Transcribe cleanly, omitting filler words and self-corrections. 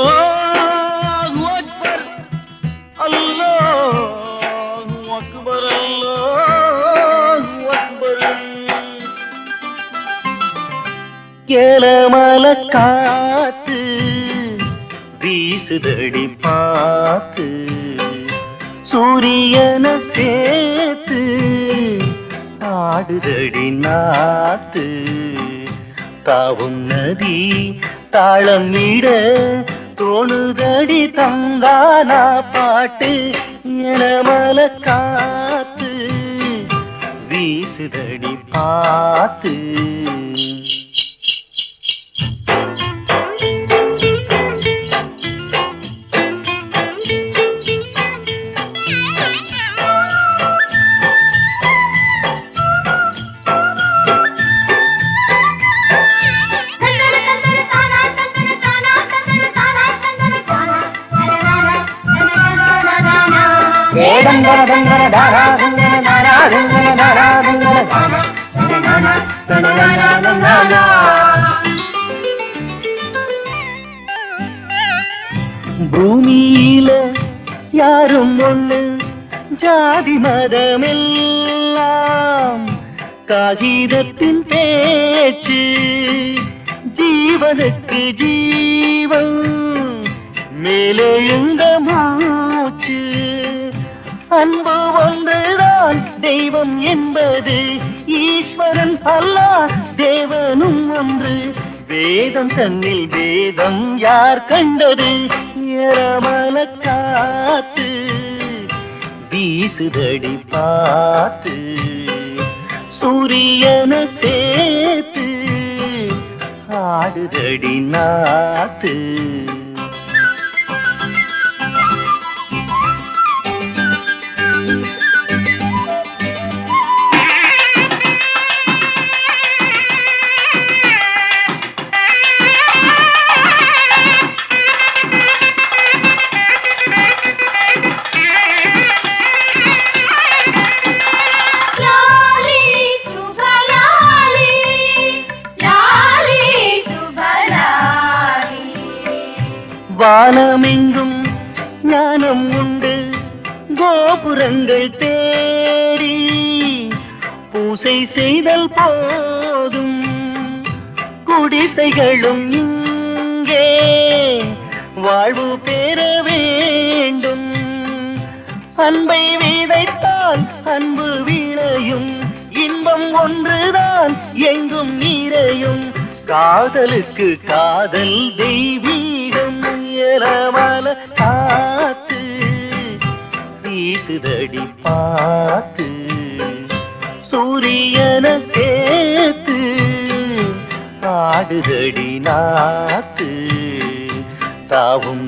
அல்லாஹு அக்பர் அல்லாஹு அக்பர் அல்லாஹு அக்பர். கேளமல காத்து வீசுதடி பார்த்து சூரியன சேர்த்து ஆடுதடி நாத்து தாவும் நதி தாளம் இட தோணுதடி தந்தானா பாட்டு எனமல காத்து வீசுதடி பார்த்து. பூமியில யாரும் ஒண்ணு ஜாதி மதமெல்லாம் காகிதத்தின் பேச்சு ஜீவனுக்கு ஜீவன் மேலெழுந்த மூச்சு. அன்பு ஒன்றுதான் தெய்வம் என்பது ஈஸ்வரன் அல்லாஹ் தேவனும் ஒன்று. வேதம் தன்னில் வேதம் யார் கண்டது ஏறமல காத்து வீசுதடி பார்த்து சூரியன சேர்த்து ஆடுதடி நாத்து. வானமெங்கும் ஞானம் உண்டு கோபுரங்கள் தேடி பூசை செய்தல் போதும் குடிசைகளும் இங்கே வாழ்வு பெற வேண்டும். அன்பை விதைத்தால் அன்பு விளையும் இன்பம் ஒன்றுதான் எங்கும் நிறையும். காதலுக்கு காதல் தெய்வீகம் ஏறமல காத்து வீசுதடி பார்த்து சூரியன சேர்த்து ஆடுதடி நாத்து தாவும்